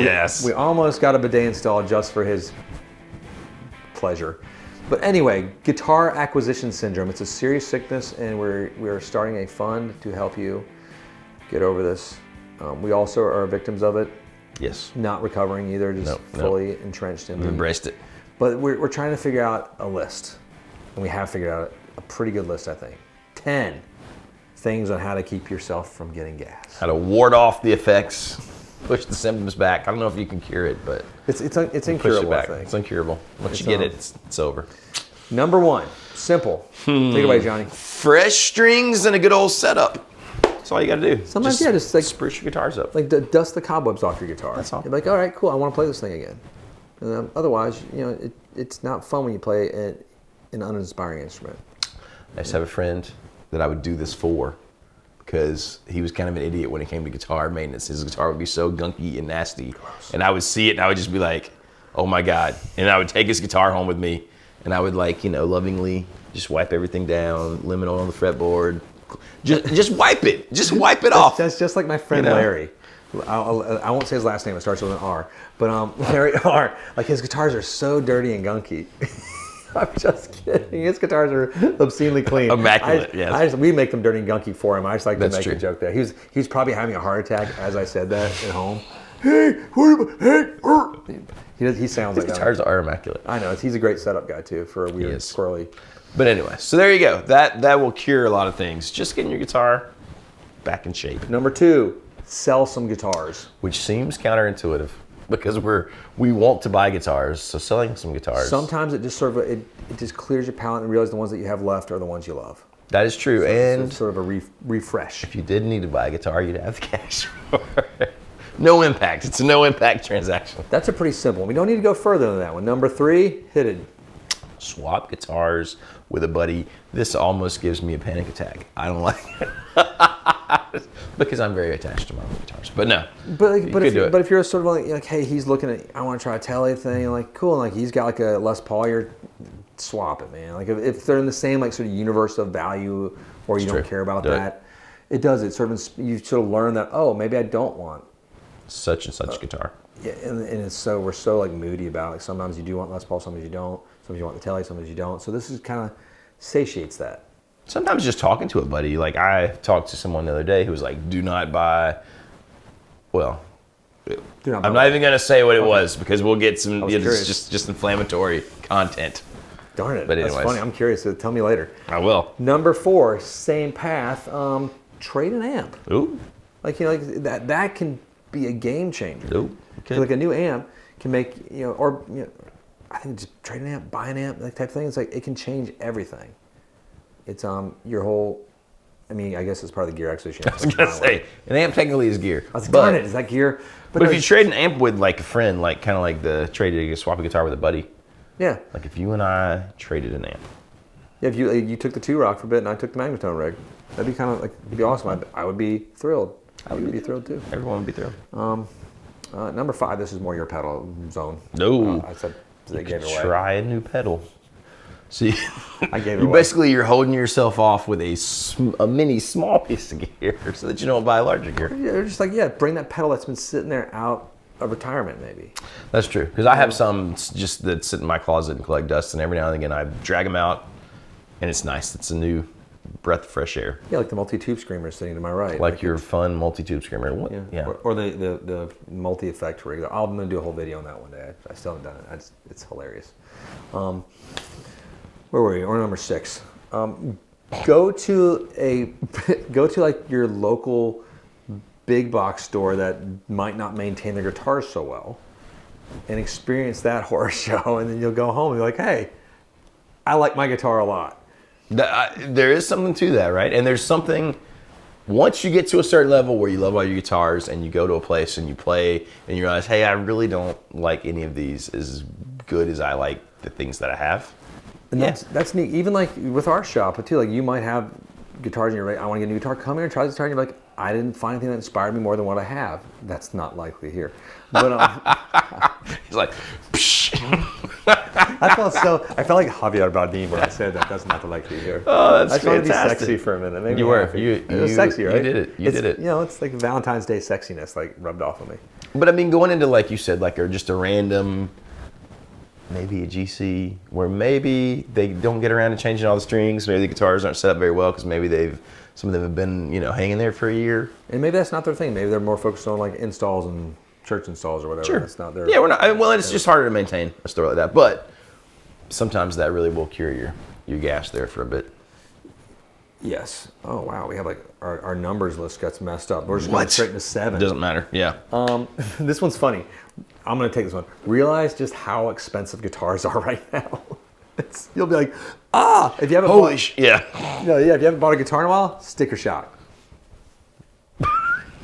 Yes. We almost got a bidet installed just for his pleasure. But anyway, guitar acquisition syndrome. It's a serious sickness, and we're starting a fund to help you get over this. We also are victims of it. Yes. Not recovering either, just fully entrenched in it. Embraced it. But we're trying to figure out a list. And we have figured out a pretty good list, I think. 10 things on how to keep yourself from getting gas. How to ward off the effects, push the symptoms back. I don't know if you can cure it, but it's incurable, I think. It's incurable. Once you get it, it's over. Number 1, simple. Take it away, Johnny. Fresh strings and a good old setup. That's all you got to do. Sometimes, just like spruce your guitars up. Like dust the cobwebs off your guitar. That's all. You're like, all right, cool. I want to play this thing again. Otherwise, it's not fun when you play an uninspiring instrument. I used to have a friend that I would do this for because he was kind of an idiot when it came to guitar maintenance. His guitar would be so gunky and nasty. Gross. And I would see it and I would just be like, oh my God. And I would take his guitar home with me and I would lovingly just wipe everything down, lemon oil on the fretboard. Just wipe it. Just wipe it off. That's just like my friend Larry. I won't say his last name. It starts with an R. But Larry R. Like his guitars are so dirty and gunky. I'm just kidding. His guitars are obscenely clean. Immaculate, yes. We make them dirty and gunky for him. I just like to make a joke there. He's probably having a heart attack as I said that at home. Hey, he sounds like that. His guitars are immaculate. I know. He's a great setup guy too for a weird squirrely. But anyway, so there you go. That will cure a lot of things. Just getting your guitar back in shape. Number 2, sell some guitars. Which seems counterintuitive because we want to buy guitars. So selling some guitars. Sometimes it just it just clears your palate and realize the ones that you have left are the ones you love. That is true. So and it's sort of a refresh. If you did need to buy a guitar, you'd have the cash for it. No impact. It's a no impact transaction. That's a pretty simple one. We don't need to go further than that one. Number 3, hit it. Swap guitars with a buddy. This almost gives me a panic attack. I don't like it. Because I'm very attached to my own guitars. But no. But if you're sort of like, hey, he's looking at, I want to try a Tele thing, and like, cool, and like he's got like a Les Paul, you're swap it, man. Like if they're in the same like sort of universe of value, or you don't care about that, it does. It sort of you sort of learn that, oh, maybe I don't want such and such guitar. Yeah, and it's so we're so like moody about like sometimes you do want Les Paul, sometimes you don't. Sometimes you want the Tele, sometimes you don't. So this is kind of satiates that. Sometimes just talking to a buddy, like I talked to someone the other day who was like, do not buy, well, I'm not even going to say what it was because we'll get some, it's just inflammatory content. Darn it, but anyways. That's funny. I'm curious, so tell me later. I will. Number 4, same path, trade an amp. Ooh. Like, that can be a game changer. Ooh. Okay. Like a new amp can make, I think just trade an amp, buy an amp, that type of thing. It's like, it can change everything. It's your whole, I guess it's part of the gear acquisition. I was going to say, an amp technically is gear. I was like, darn it, is that gear? But if you trade an amp with like a friend, like kind of like the swap a guitar with a buddy. Yeah. Like if you and I traded an amp. Yeah, if you took the 2-Rock for a bit and I took the Magnetone rig, that'd be kind of like, it'd be awesome. I would be thrilled. I would be thrilled too. Everyone would be thrilled. Number 5, this is more your pedal zone. No. I said they gave it away. Try a new pedal. See, I gave it away. Basically you're holding yourself off with a mini small piece of gear so that you don't buy larger gear. Yeah, just like, bring that pedal that's been sitting there out of retirement maybe. That's true, because I have some just that sit in my closet and collect dust, and every now and again I drag them out, and it's nice. It's a new breath of fresh air. Yeah, like the multi-tube screamer sitting to my right. Like your fun multi-tube screamer. What? Yeah. Or the multi-effect rig. I'm going to do a whole video on that one day. I still haven't done it. It's hilarious. Where were you? Or number 6. Go to like your local big box store that might not maintain their guitars so well, and experience that horror show, and then you'll go home and be like, hey, I like my guitar a lot. There is something to that, right? And there's something, once you get to a certain level where you love all your guitars and you go to a place and you play and you realize, hey, I really don't like any of these as good as I like the things that I have. And that's neat. Even like with our shop too, like you might have guitars and you're like, I want to get a new guitar. Come here and try this guitar. And you're like, I didn't find anything that inspired me more than what I have. That's not likely here. But he's like, psh. I felt like Javier Bardem when I said that. That's not likely here. Oh, that's fantastic. I fantastic. tried to be sexy for a minute. Maybe you were. It was sexy, right? You did it. You did it. It's like Valentine's Day sexiness, like rubbed off on me. But I mean, going into, like you said, like, or just a random, maybe a GC, where maybe they don't get around to changing all the strings. Maybe the guitars aren't set up very well because maybe some of them have been, hanging there for a year. And maybe that's not their thing. Maybe they're more focused on like installs and church installs or whatever. Sure. That's not their. Yeah, we're not. Well, it's just harder to maintain a store like that. But sometimes that really will cure your gas there for a bit. Yes. Oh wow, we have like our numbers list gets messed up. We're just going straight into 7. Doesn't matter. Yeah. This one's funny. I'm gonna take this one. Realize just how expensive guitars are right now. You'll be like, if you haven't yeah. if you haven't bought a guitar in a while, sticker shock.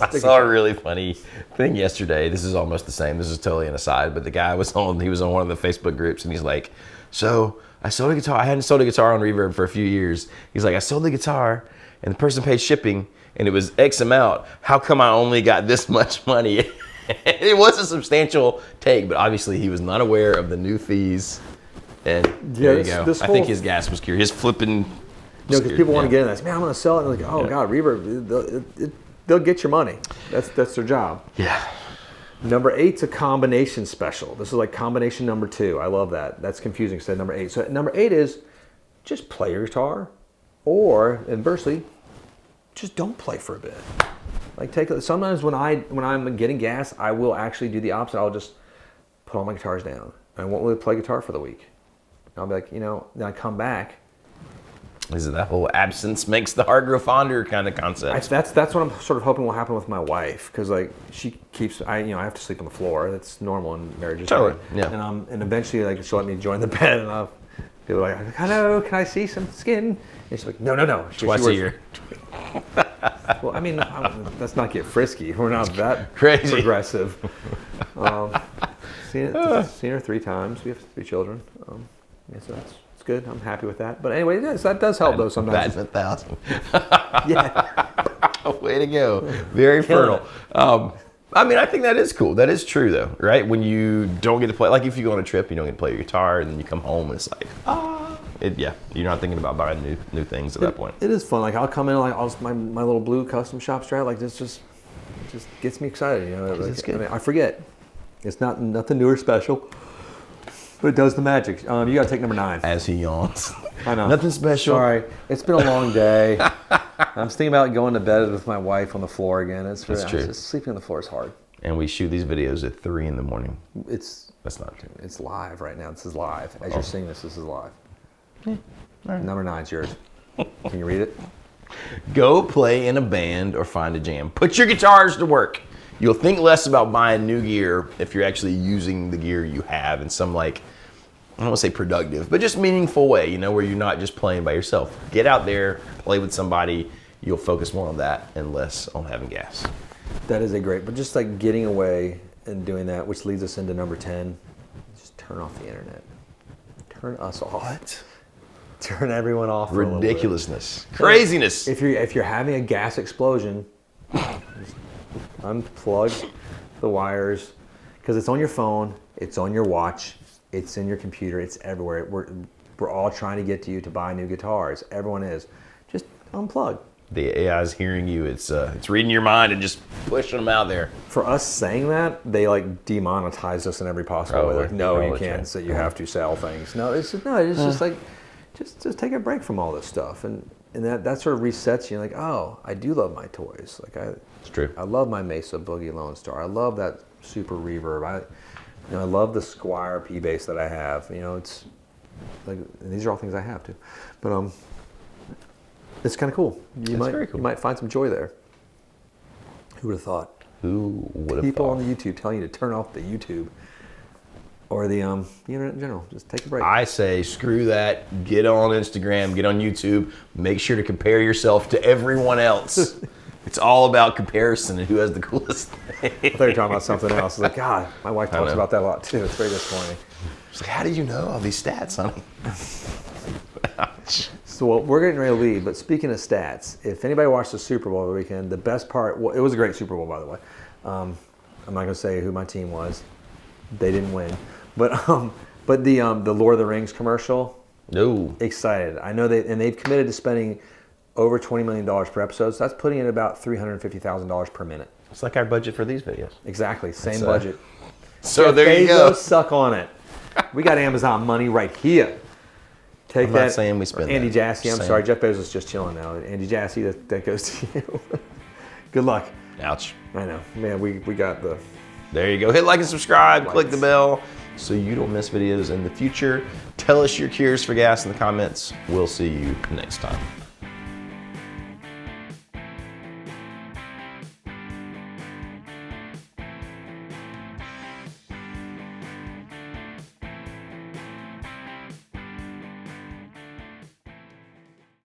I saw a really funny thing yesterday. This is almost the same. This is totally an aside, but the guy was on one of the Facebook groups, and he's like, so I sold a guitar. I hadn't sold a guitar on Reverb for a few years. He's like, I sold the guitar, and the person paid shipping, and it was X amount. How come I only got this much money? It was a substantial take, but obviously he was not aware of the new fees. And there you go. I think his gas was cured. His flipping. Because people want to get in this. Man, I'm going to sell it. And they're like, God, Reverb, they'll get your money. That's their job. Yeah. Number 8's a combination special. This is like combination number 2. I love that. That's confusing. Said number 8. So number 8 is just play your guitar, or inversely, just don't play for a bit. Like sometimes when I'm getting gas, I will actually do the opposite. I'll just put all my guitars down. I won't really play guitar for the week. I'll be like, then I come back. Is it that whole absence makes the heart grow fonder kind of concept? That's what I'm sort of hoping will happen with my wife, because like she keeps I have to sleep on the floor. That's normal in marriages. Totally. Right? Yeah. And eventually like she'll let me join the bed, and I'll be like, hello, can I see some skin? And she's like, no. Twice a year. Well, I mean, let's not get frisky. We're not that crazy progressive. Seen her 3 times. We have 3 children. So that's good. I'm happy with that. But anyway, yes, that does help though sometimes. That's 1,000. Yeah. Way to go. Very fertile. I mean, I think that is cool. That is true though, right? When you don't get to play, like if you go on a trip, you don't get to play your guitar, and then you come home and it's like, you're not thinking about buying new things at that point. It is fun. Like I'll come in, like my little blue custom shop strat, like this just gets me excited. Like, it's good. I mean, I forget. It's nothing new or special, but it does the magic. You got to take number 9. As he yawns. I know. Nothing special. Sorry, it's been a long day. I'm thinking about going to bed with my wife on the floor again. That's true. Sleeping on the floor is hard. And we shoot these videos at 3 a.m. That's not true. It's live right now. This is live. As you're seeing this is live. Yeah. Right. Number 9's yours. Can you read it? Go play in a band or find a jam. Put your guitars to work. You'll think less about buying new gear if you're actually using the gear you have in some, like, I don't want to say productive, but just meaningful way, where you're not just playing by yourself. Get out there, play with somebody. You'll focus more on that and less on having gas. That is but just like getting away and doing that, which leads us into number 10, just turn off the internet. Turn us off. What? Turn everyone off. For ridiculousness. Craziness. If you're having a gas explosion, just unplug the wires, because it's on your phone, it's on your watch, it's in your computer, it's everywhere. We're all trying to get to you to buy new guitars. Everyone is. Just unplug. The AI is hearing you. It's reading your mind and just pushing them out there. For us saying that, they like demonetize us in every possible way. Like, no, you can't. So you have to sell things. No, it's just like, just take a break from all this stuff, and that sort of resets you. Like, oh, I do love my toys. Like it's true. I love my Mesa Boogie Lone Star. I love that Super Reverb. I love the Squire P bass that I have. It's like these are all things I have too, but it's kind of cool. Very cool. You might find some joy there. Who would have thought? Who would have thought? People on the YouTube telling you to turn off the YouTube or the internet in general. Just take a break. I say screw that. Get on Instagram. Get on YouTube. Make sure to compare yourself to everyone else. It's all about comparison and who has the coolest thing. I thought you were talking about something else. I was like, God, my wife talks about that a lot too. It's very disappointing. She's like, how did you know all these stats, honey? So we're getting ready to leave, but speaking of stats, if anybody watched the Super Bowl the weekend, the best part, it was a great Super Bowl, by the way. I'm not going to say who my team was. They didn't win. But the Lord of the Rings commercial, no. Excited. I know they've committed to spending over $20 million per episode, so that's putting in about $350,000 per minute. It's like our budget for these videos. Exactly, same It's, budget. So Jeff there you go. Bezos, suck on it. We got Amazon money right here. Take I'm that. not saying we spend Andy that. Jassy, I'm Saying. sorry. Jeff Bezos is just chilling now. Andy Jassy, that goes to you. Good luck. Ouch. I know. Man, we got the... There you go. Hit like and subscribe. Click the bell so you don't miss videos in the future. Tell us your cures for gas in the comments. We'll see you next time.